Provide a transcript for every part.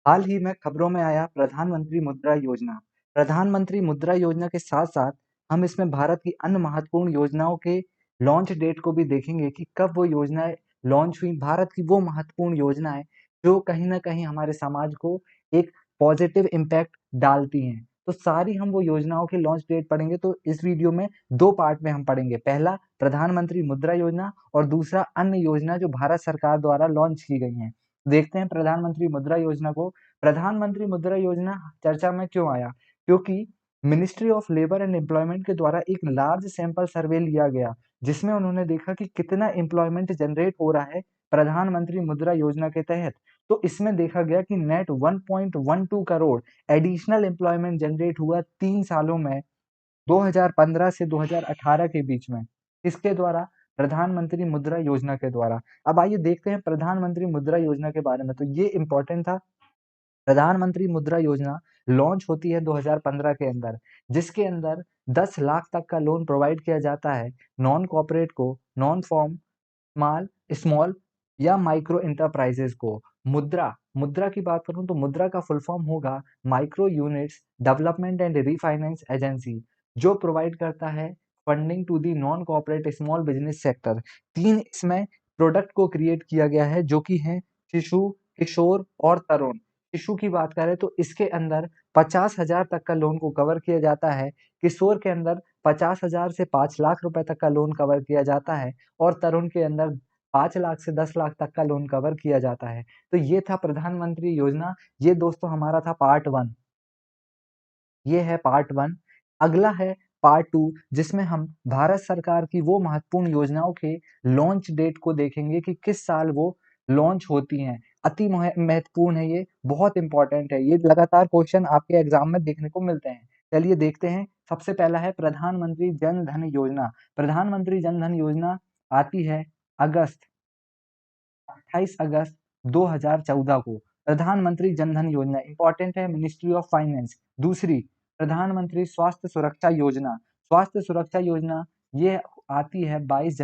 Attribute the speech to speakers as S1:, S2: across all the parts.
S1: हाल ही में खबरों में आया प्रधानमंत्री मुद्रा योजना। प्रधानमंत्री मुद्रा योजना के साथ-साथ हम इसमें भारत की अन्य महत्वपूर्ण योजनाओं के लॉन्च डेट को भी देखेंगे कि कब वो योजनाएँ लॉन्च हुई। भारत की वो महत्वपूर्ण योजनाएँ जो कहीं न कहीं हमारे समाज को एक पॉजिटिव इम्पैक्ट डालती हैं। तो सारी हम वो योजनाओं के लॉन्च डेट पढ़ेंगे, तो इस वीडियो में 2 पार्ट में हम पढ़ेंगे। पहला प्रधानमंत्री मुद्रा योजना और दूसरा अन्य योजना जो भारत सरकार द्वारा लॉन्च की गई हैं। देखते हैं प्रधानमंत्री मुद्रा योजना को। प्रधानमंत्री मुद्रा योजना चर्चा में क्यों आया? क्योंकि ministry of labour and employment के द्वारा एक लार्ज सैंपल सर्वे लिया गया, जिसमें उन्होंने देखा कि कितना एम्प्लॉयमेंट जनरेट हो रहा है प्रधानमंत्री मुद्रा योजना के तहत। तो इसमें देखा गया कि net 1.12 crore additional employment generate हुआ 3 सालों में, 2015 से 2018 के बीच में। किसके द्वारा? प्रधानमंत्री मुद्रा योजना के द्वारा। अब आइए देखते हैं प्रधानमंत्री मुद्रा योजना के बारे में, तो ये इम्पोर्टेंट था। प्रधानमंत्री मुद्रा योजना लॉन्च होती है 2015 के अंदर, जिसके अंदर 10 लाख तक का लोन प्रोवाइड किया जाता है नॉन कॉर्पोरेट को, नॉन फॉर्म स्मॉल स्मॉल या माइक्रो एंटरप्राइजेज को। मुद्रा मुद्रा की बात करूं तो मुद्रा का फुल फॉर्म होगा micro units development and refinance agency, जो प्रोवाइड करता है funding to the non corporate small business sector. 3 इसमें प्रोडक्ट को क्रिएट किया गया है जो कि हैं शिशु, किशोर और तरुण। शिशु की बात करें तो इसके अंदर 50,000 तक का लोन को कवर किया जाता है। किशोर के अंदर 50,000 से 5 लाख रुपए तक का लोन कवर किया जाता है और तरुण के अंदर 5 लाख से 10 लाख तक का लोन कवर किया जाता है। तो ये था प्रधानमंत्री योजना। ये दोस्तों हमारा था पार्ट 1। ये है पार्ट 1। अगला है पार्ट 2, जिसमें हम भारत सरकार की वो महत्वपूर्ण योजनाओं के लॉन्च डेट को देखेंगे कि किस साल वो लॉन्च होती हैं। अति महत्वपूर्ण है ये, बहुत इंपॉर्टेंट है। ये लगातार क्वेश्चन आपके एग्जाम में देखने को मिलते हैं। चलिए देखते हैं। सबसे पहला है प्रधानमंत्री जन धन योजना। प्रधानमंत्री जन धन योजना आती है अगस्त 28 अगस्त 2014 को। प्रधानमंत्री जन धन योजना इंपॉर्टेंट है, मिनिस्ट्री ऑफ फाइनेंस। दूसरी प्रधानमंत्री स्वास्थ्य सुरक्षा योजना। स्वास्थ्य सुरक्षा योजना ये आती है 22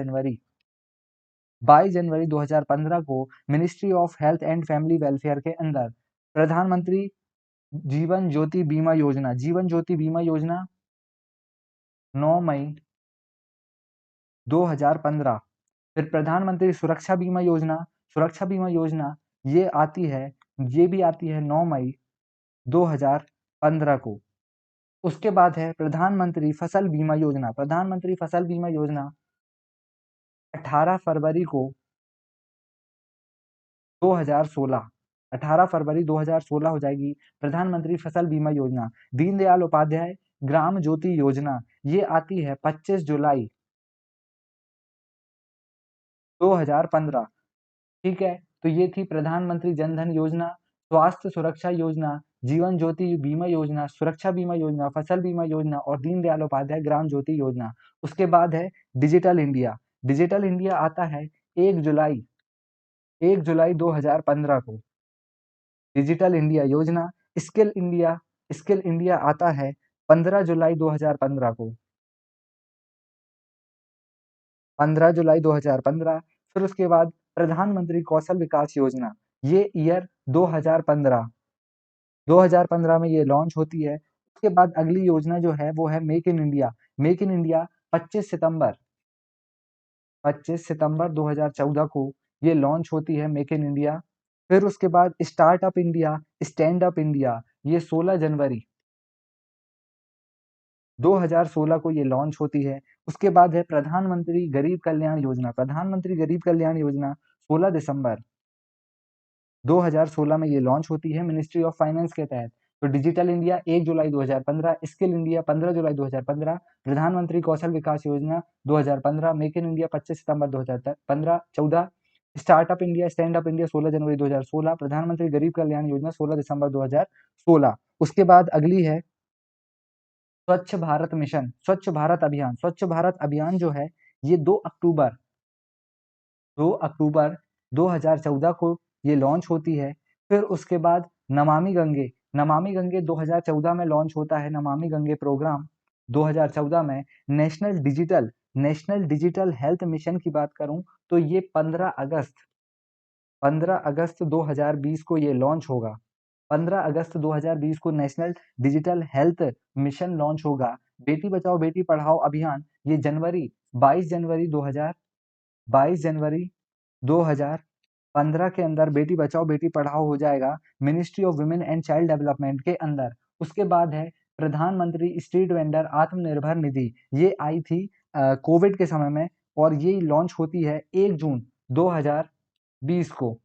S1: जनवरी 2015 को ministry of health and family welfare के अंदर। प्रधानमंत्री जीवन ज्योति बीमा योजना। जीवन ज्योति बीमा योजना 9 मई 2015। फिर प्रधानमंत्री सुरक्षा बीमा योजना। सुरक्षा बीमा योजना ये आती है, ये भी आती है 9 मई 2015 को। उसके बाद है प्रधानमंत्री फसल बीमा योजना। प्रधानमंत्री फसल बीमा योजना 18 फरवरी को 2016, 18 फरवरी 2016 हो जाएगी प्रधानमंत्री फसल बीमा योजना। दीनदयाल उपाध्याय ग्राम ज्योति योजना ये आती है 25 जुलाई 2015। ठीक है, तो ये थी प्रधानमंत्री जन धन योजना, स्वास्थ्य सुरक्षा योजना, जीवन ज्योति बीमा योजना, सुरक्षा बीमा योजना, फसल बीमा योजना और दीनदयाल उपाध्याय ग्राम ज्योति योजना। उसके बाद है डिजिटल इंडिया। डिजिटल इंडिया आता है 1 जुलाई 1 जुलाई 2015 को। डिजिटल इंडिया योजना। स्किल इंडिया आता है 15 जुलाई 2015 को। 15 जुलाई 2015। फिर उसके बाद प्रधानमंत्री कौशल विकास योजना, ये ईयर 2015 2015 में ये लॉन्च होती है। उसके बाद अगली योजना जो है वो है make in India. Make in India 25 सितंबर 2014 को ये लॉन्च होती है मेक इन इंडिया। फिर उसके बाद startup India, stand up India, ये 16 जनवरी 2016 को ये लॉन्च होती है। उसके बाद है प्रधानमंत्री गरीब कल्याण योजना। प्रधानमंत्री गरीब कल्याण योजना 16 दिसंबर 2016 में ये लॉन्च होती है मिनिस्ट्री ऑफ फाइनेंस के तहत। तो डिजिटल इंडिया 1 जुलाई 2015, स्किल इंडिया 15 जुलाई 2015, प्रधानमंत्री कौशल विकास योजना 2015, make in India 25 September 2015 14, startup India stand up India 16 जनवरी 2016, प्रधानमंत्री गरीब कल्याण योजना 16 दिसंबर 2016। उसके बाद अगली है स्वच्छ भारत मिशन, स्वच्छ भारत अभियान। स्वच्छ भारत अभियान जो है ये 2 अक्टूबर 2014 को ये लॉन्च होती है। फिर उसके बाद नमामि गंगे 2014 में लॉन्च होता है। नमामि गंगे प्रोग्राम 2014 में। नेशनल डिजिटल हेल्थ मिशन की बात करूं तो ये 15 अगस्त 2020 को ये लॉन्च होगा। 15 अगस्त 2020 को national digital health mission launch होगा। बेटी बचाओ बेटी पढ़ाओ अभियान ये 22 जनवरी 2015 के अंदर बेटी बचाओ बेटी पढ़ाओ हो जाएगा, ministry of women and child development के अंदर। उसके बाद है प्रधानमंत्री स्ट्रीट वेंडर आत्मनिर्भर निधि, ये आई थी कोविड के समय में, और ये लॉन्च होती है 1 जून 2020 को।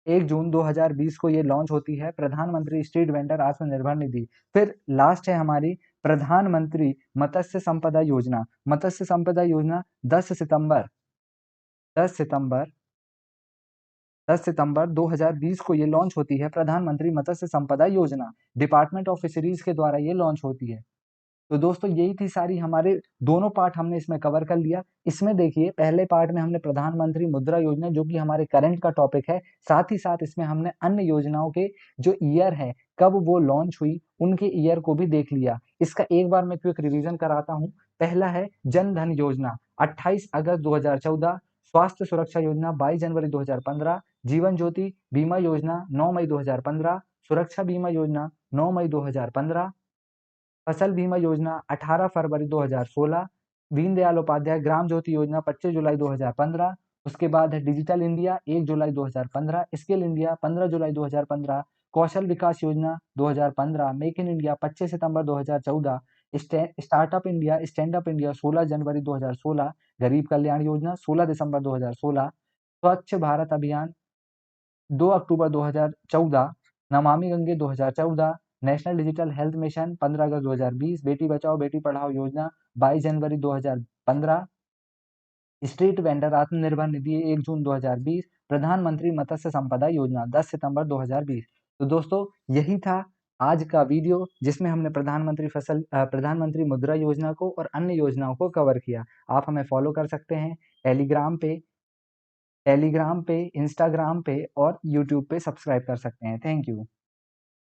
S1: 1 जून 2020 को ये लॉन्च होती है प्रधानमंत्री स्ट्रीट वेंडर आत्मनिर्भर निधि। फिर लास्ट है हमारी प्रधानमंत्री मत्स्य संपदा योजना। मत्स्य संपदा योजना 10 सितंबर 2020 को ये लॉन्च होती है, प्रधानमंत्री मत्स्य संपदा योजना। डिपार्टमेंट ऑफ फिशरीज के द्वारा ये लॉन्च होती है। तो दोस्तों यही थी सारी, हमारे दोनों पार्ट हमने इसमें कवर कर लिया। इसमें देखिए पहले पार्ट में हमने प्रधानमंत्री मुद्रा योजना जो कि हमारे करंट का टॉपिक है, साथ ही साथ इसमें हमने अन्य योजनाओं के जो ईयर है, कब वो लॉन्च हुई, उनके ईयर को भी देख लिया। इसका एक बार मैं क्विक रिवीजन कराता हूँ। पहला है जन धन योजना 28 अगस्त 2014, स्वास्थ्य सुरक्षा योजना 22 जनवरी 2015, जीवन ज्योति बीमा योजना 9 मई 2015, सुरक्षा बीमा योजना 9 मई 2015, फसल बीमा योजना 18 फरवरी 2016, दीनदयाल उपाध्याय ग्राम ज्योति योजना 25 जुलाई 2015। उसके बाद है डिजिटल इंडिया 1 जुलाई 2015, स्किल इंडिया 15 जुलाई 2015, कौशल विकास योजना 2015, make in India 25 September 2014, startup India stand up India 16 जनवरी 2016, गरीब कल्याण योजना 16 दिसंबर 2016, स्वच्छ भारत अभियान 2 अक्टूबर 2014, Namami Gange 2014, national digital health mission 15 अगस्त 2020, बेटी बचाओ बेटी पढ़ाओ योजना 22 जनवरी 2015, स्ट्रीट वेंडर आत्मनिर्भर निधि 1 जून 2020, प्रधानमंत्री मत्स्य संपदा योजना 10 सितंबर 2020। तो दोस्तों यही था आज का वीडियो, जिसमें हमने प्रधानमंत्री मुद्रा योजना को और अन्य योजनाओं को कवर किया। आप हमें फॉलो कर सकते हैं टेलीग्राम पे, इंस्टाग्राम पे और यूट्यूब पे सब्सक्राइब कर सकते हैं। Thank you.